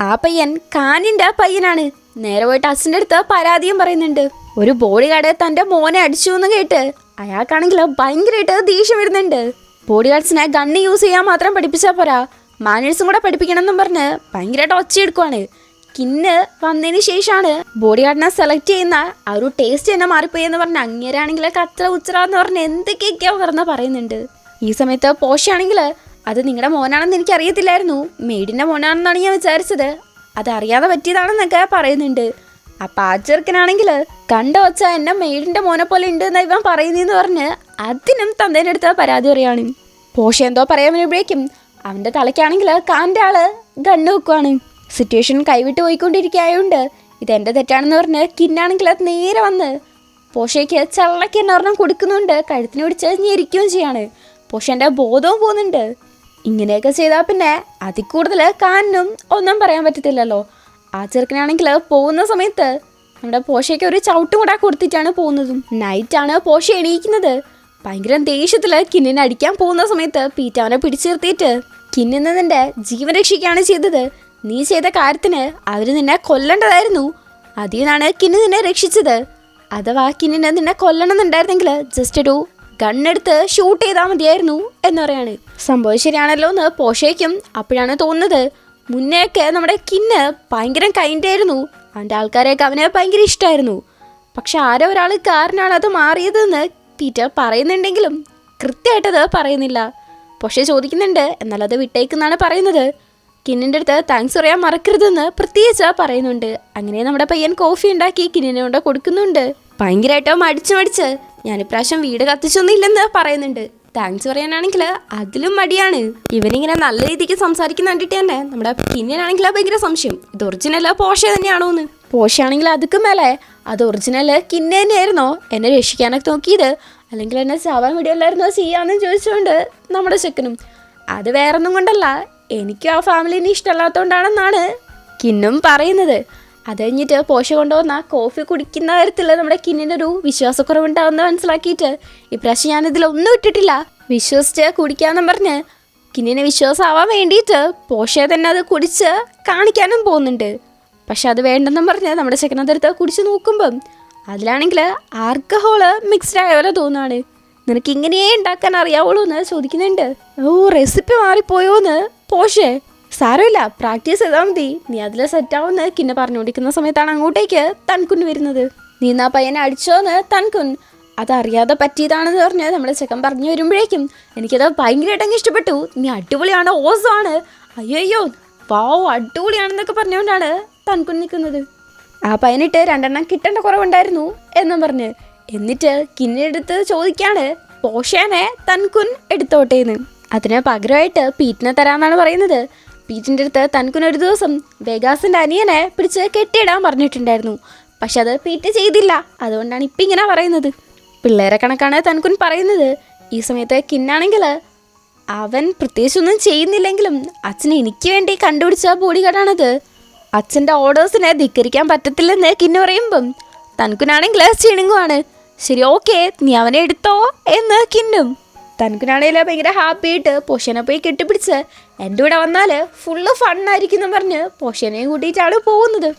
[SPEAKER 1] ആ പയ്യൻ കാനിൻ്റെ പയ്യനാണ്. നേരെ പോയിട്ട് അച്ഛൻ്റെ അടുത്ത് പരാതിയും പറയുന്നുണ്ട്. ഒരു ബോഡി ഗാർഡ് തൻ്റെ മോനെ അടിച്ചു എന്ന് കേട്ട് അയാൾക്കാണെങ്കിൽ ഭയങ്കരമായിട്ട് ദേഷ്യം വരുന്നുണ്ട്. ബോഡി ഗാർഡ്സിനെ ഗണ്ണ് യൂസ് ചെയ്യാൻ മാത്രം പഠിപ്പിച്ചാൽ പോരാ, മാനേഴ്സും കൂടെ പഠിപ്പിക്കണം എന്നും പറഞ്ഞ് ഭയങ്കരമായിട്ട് ഒച്ചയെടുക്കുവാണ്. കിന്ന് വന്നതിന് ശേഷമാണ് ബോഡി ഗാർഡിനെ സെലക്ട് ചെയ്യുന്ന ആ ഒരു ടേസ്റ്റ് തന്നെ മാറിപ്പോയി എന്ന് പറഞ്ഞ് അങ്ങേരാണെങ്കിൽ കത്ര ഉച്ചറാന്ന് പറഞ്ഞ് എന്തൊക്കെയൊക്കെയോ പറഞ്ഞാൽ പറയുന്നുണ്ട്. ഈ സമയത്ത് പോഷയാണെങ്കിൽ അത് നിങ്ങളുടെ മോനാണെന്ന് എനിക്ക് അറിയത്തില്ലായിരുന്നു, മെയ്ഡിൻ്റെ മോനാണെന്നാണ് ഞാൻ വിചാരിച്ചത്, അതറിയാതെ പറ്റിയതാണെന്നൊക്കെ പറയുന്നുണ്ട്. അപ്പം ആ ചെറുക്കനാണെങ്കിൽ കണ്ട വച്ച എന്നെ മെയ്ഡിൻ്റെ മോനെ പോലെ ഉണ്ട് എന്ന് ഇവൻ പറയുന്നതെന്ന് പറഞ്ഞ് അതിനും തന്തേൻ്റെ അടുത്ത് പരാതി പറയാണ്. പോഷ എന്തോ പറയാൻ വരുമ്പോഴേക്കും അവൻ്റെ തലയ്ക്കാണെങ്കിൽ കാൻ്റെ ആള് ഗണ്ണ് വെക്കുവാണ്. സിറ്റുവേഷൻ കൈവിട്ട് പോയിക്കൊണ്ടിരിക്കുകയായതുകൊണ്ട് ഇതെൻ്റെ തെറ്റാണെന്ന് പറഞ്ഞ് കിന്നാണെങ്കിൽ അത് നേരെ വന്ന് പോഷയ്ക്ക് ചള്ളയ്ക്ക് എന്നൊരെണ്ണം കൊടുക്കുന്നുണ്ട്. കഴുത്തിന് പിടിച്ച് ഞെരിക്കുകയും ചെയ്യാണ്. പോഷൻ്റെ ബോധവും പോകുന്നുണ്ട്. ഇങ്ങനെയൊക്കെ ചെയ്താൽ പിന്നെ അതിൽ കൂടുതൽ കാനും ഒന്നും പറയാൻ പറ്റത്തില്ലല്ലോ. ആ ചെറുക്കനാണെങ്കിൽ പോകുന്ന സമയത്ത് നമ്മുടെ പോഷയ്ക്ക് ഒരു ചവിട്ടും കൂടെ കൊടുത്തിട്ടാണ് പോകുന്നതും. നൈറ്റാണ് പോഷ എണീക്കുന്നത്. ഭയങ്കര ദേഷ്യത്തിൽ കിന്നിനെ അടിക്കാൻ പോകുന്ന സമയത്ത് പീറ്റ അവനെ പിടിച്ചു നിർത്തിയിട്ട് കിന്നിന്ന് നിന്റെ ജീവൻ രക്ഷിക്കുകയാണ് ചെയ്തത്, നീ ചെയ്ത കാര്യത്തിന് അവർ നിന്നെ കൊല്ലേണ്ടതായിരുന്നു, അതിൽ നിന്നാണ് കിന്നി നിന്നെ രക്ഷിച്ചത്. അഥവാ കിന്നിനെ നിന്നെ കൊല്ലണമെന്നുണ്ടായിരുന്നെങ്കിൽ ജസ്റ്റ് ഒരു ഗണ്ണെടുത്ത് ഷൂട്ട് ചെയ്താൽ മതിയായിരുന്നു എന്ന് പറയാണ്. സംഭവം ശരിയാണല്ലോ എന്ന് പോഷയ്ക്കും അപ്പോഴാണ് തോന്നുന്നത്. മുന്നേയൊക്കെ നമ്മുടെ കിന്ന് ഭയങ്കര കൈൻഡായിരുന്നു, അവൻ്റെ ആൾക്കാരെയൊക്കെ അവനെ ഭയങ്കര ഇഷ്ടമായിരുന്നു. പക്ഷെ ആരോ ഒരാൾ കാരനാണ് അത് മാറിയതെന്ന് പീറ്റർ പറയുന്നുണ്ടെങ്കിലും കൃത്യമായിട്ടത് പറയുന്നില്ല. പക്ഷേ ചോദിക്കുന്നുണ്ട്, എന്നാൽ അത് വിട്ടേക്കെന്നാണ് പറയുന്നത്. കിന്നിൻ്റെ അടുത്ത് താങ്ക്സ് പറയാൻ മറക്കരുതെന്ന് പ്രത്യേകിച്ച് പറയുന്നുണ്ട്. അങ്ങനെ നമ്മുടെ പയ്യൻ കോഫി ഉണ്ടാക്കി കിന്നിനെ കൊണ്ട് കൊടുക്കുന്നുണ്ട്. ഭയങ്കരമായിട്ടോ മടിച്ച് ഞാനിപ്രാവശ്യം വീട് കത്തിച്ചൊന്നും ഇല്ലെന്ന് പറയുന്നുണ്ട്. താങ്ക്സ് പറയാനാണെങ്കിൽ അതിലും മടിയാണ്. ഇവനിങ്ങനെ നല്ല രീതിക്ക് സംസാരിക്കുന്ന കണ്ടിട്ട് തന്നെ നമ്മുടെ കിന്നിനാണെങ്കിൽ ഭയങ്കര സംശയം, ഇത് ഒറിജിനൽ പോഷ തന്നെയാണോ എന്ന്. പോഷയാണെങ്കിൽ അതുക്ക് മേലെ അത് ഒറിജിനൽ കിന്നെ തന്നെയായിരുന്നോ എന്നെ രക്ഷിക്കാനൊക്കെ നോക്കിയത്, അല്ലെങ്കിൽ എന്നെ ചാവാൻ വിടിയല്ലായിരുന്നോ ചെയ്യാമെന്ന് ചോദിച്ചുകൊണ്ട് നമ്മുടെ ചെക്കനും. അത് വേറൊന്നും കൊണ്ടല്ല, എനിക്കും ആ ഫാമിലിനെ ഇഷ്ടമല്ലാത്തതുകൊണ്ടാണെന്നാണ് കിന്നും പറയുന്നത്. അത് കഴിഞ്ഞിട്ട് പോഷ കൊണ്ടുവന്ന കോഫി കുടിക്കുന്ന കാര്യത്തിൽ നമ്മുടെ കിന്നിൻ്റെ ഒരു വിശ്വാസക്കുറവുണ്ടാവുമെന്ന് മനസ്സിലാക്കിയിട്ട് ഇപ്രാവശ്യം ഞാനിതിലൊന്നും ഇട്ടിട്ടില്ല, വിശ്വസിച്ച് കുടിക്കാമെന്നും പറഞ്ഞ് കിന്നിനെ വിശ്വാസമാവാൻ വേണ്ടിയിട്ട് പോഷയെ തന്നെ അത് കുടിച്ച് കാണിക്കാനും പോകുന്നുണ്ട്. പക്ഷെ അത് വേണ്ടെന്നും പറഞ്ഞ് നമ്മുടെ ചെക്കനതെടുത്ത് കുടിച്ച് നോക്കുമ്പം അതിലാണെങ്കിൽ ആൽക്കഹോള് മിക്സ്ഡ് ആയ പോലെ തോന്നുകയാണ്. നിനക്ക് ഇങ്ങനെയേ ഉണ്ടാക്കാൻ അറിയാവുള്ളൂ എന്ന് ചോദിക്കുന്നുണ്ട്. ഓ, റെസിപ്പി മാറിപ്പോയോന്ന് പോഷേ, സാരമില്ല പ്രാക്ടീസ് ചെയ്താൽ മതി, നീ അതിൽ സെറ്റാവുമെന്ന് കിന്നെ പറഞ്ഞുകൊണ്ടിരിക്കുന്ന സമയത്താണ് അങ്ങോട്ടേക്ക് തൻകുൻ വരുന്നത്. നീ എന്നാ പയ്യനെ അടിച്ചോന്ന് തൻകുൻ അതറിയാതെ പറ്റിയതാണെന്ന് പറഞ്ഞ് നമ്മുടെ ചെക്കൻ പറഞ്ഞു വരുമ്പോഴേക്കും എനിക്കത് ഭയങ്കരമായിട്ടങ്ങ് ഇഷ്ടപ്പെട്ടു. നീ അടിപൊളിയാണ്, ഓസമാണ്, അയ്യോ വാവ് അടിപൊളിയാണെന്നൊക്കെ പറഞ്ഞുകൊണ്ടാണ് തൻകുൻ നിൽക്കുന്നത്. ആ പയ്യനിട്ട് 2 എണ്ണം കിട്ടേണ്ട കുറവുണ്ടായിരുന്നു എന്നും പറഞ്ഞ് എന്നിട്ട് കിന്നെടുത്ത് ചോദിക്കാണ് പോഷേനെ തൻകുൻ എടുത്തോട്ടേന്ന്. അതിന് പകരമായിട്ട് പീറ്റിനെ തരാമെന്നാണ് പറയുന്നത്. പീറ്റിൻ്റെ അടുത്ത് തൻകുൻ ഒരു ദിവസം വെഗാസിൻ്റെ അനിയനെ പിടിച്ച് കെട്ടിയിടാൻ പറഞ്ഞിട്ടുണ്ടായിരുന്നു. പക്ഷെ അത് പീറ്റ് ചെയ്തില്ല, അതുകൊണ്ടാണ് ഇപ്പം ഇങ്ങനെ പറയുന്നത്. പിള്ളേരെ കണക്കാണ് തൻകുൻ പറയുന്നത്. ഈ സമയത്ത് കിന്നാണെങ്കിൽ അവൻ പ്രത്യേകിച്ചൊന്നും ചെയ്യുന്നില്ലെങ്കിലും അച്ഛൻ എനിക്ക് വേണ്ടി കണ്ടുപിടിച്ച ബോഡി ഗാർഡാണത്, അച്ഛൻ്റെ ഓർഡേഴ്സിനെ ധിക്കരിക്കാൻ പറ്റത്തില്ലെന്ന് കിന്നു പറയുമ്പം തൻകുനാണെങ്കിൽ ചിണുങ്ങുവാണ്. ശരി ഓക്കെ നീ അവനെ എടുത്തോ എന്ന് കിന്നും. തൻകുനാണെങ്കിൽ ഭയങ്കര ഹാപ്പി ആയിട്ട് പോഷനെ പോയി കെട്ടിപ്പിടിച്ച് എൻ്റെ കൂടെ വന്നാൽ ഫുള്ള് ഫണ്ണായിരിക്കും എന്ന് പറഞ്ഞ് പോഷനെയും കൂട്ടിയിട്ടാണ് പോകുന്നത്.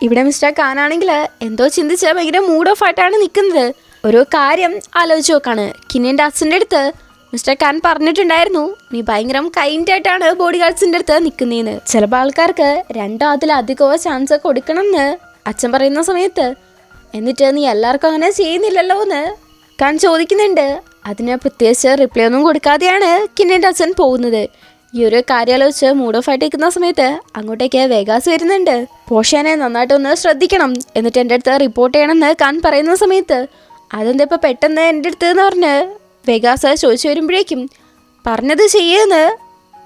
[SPEAKER 1] ഇവിടെ മിസ്റ്റർ ഖാനാണെങ്കിൽ എന്തോ ചിന്തിച്ച് ഭയങ്കര മൂഡ് ഓഫ് ആയിട്ടാണ് നിൽക്കുന്നത്. ഒരു കാര്യം ആലോചിച്ച് നോക്കാണ്. കിന്നിൻ്റെ അച്ഛൻ്റെ അടുത്ത് മിസ്റ്റർ ഖാൻ പറഞ്ഞിട്ടുണ്ടായിരുന്നു നീ ഭയങ്കര കൈൻഡായിട്ടാണ് ബോഡി ഗാർഡ്സിൻ്റെ അടുത്ത് നിൽക്കുന്നതെന്ന്. ചിലപ്പോൾ ആൾക്കാർക്ക് 2 അതിലധികമോ ചാൻസ് കൊടുക്കണം എന്ന് അച്ഛൻ പറയുന്ന സമയത്ത് എന്നിട്ട് നീ എല്ലാവർക്കും അങ്ങനെ ചെയ്യുന്നില്ലല്ലോ എന്ന് ഖാൻ ചോദിക്കുന്നുണ്ട്. അതിന് പ്രത്യേകിച്ച് റിപ്ലൈ ഒന്നും കൊടുക്കാതെയാണ് കിന്നിൻ്റെ അച്ഛൻ പോകുന്നത്. ഈ ഒരു കാര്യാലോചിച്ച് മൂഡ് ഓഫ് ആയിട്ട് നിൽക്കുന്ന സമയത്ത് അങ്ങോട്ടേക്ക് വേഗാസ് വരുന്നുണ്ട്. പോഷനെ നന്നായിട്ടൊന്ന് ശ്രദ്ധിക്കണം, എന്നിട്ട് എൻ്റെ അടുത്ത് റിപ്പോർട്ട് ചെയ്യണമെന്ന് ഖാൻ പറയുന്ന സമയത്ത് അതെന്താ ഇപ്പോൾ പെട്ടെന്ന് എൻ്റെ അടുത്ത് എന്ന് പറഞ്ഞ് വേഗാസ് ചോദിച്ചു വരുമ്പോഴേക്കും പറഞ്ഞത് ചെയ്യുമെന്ന്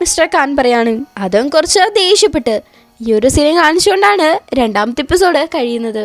[SPEAKER 1] മിസ്റ്റർ ഖാൻ പറയാണ്. അതും കുറച്ച് ദേഷ്യപ്പെട്ട് ഈ ഒരു സീൻ കാണിച്ചുകൊണ്ടാണ് 2ാമത്തെ എപ്പിസോഡ് കഴിയുന്നത്.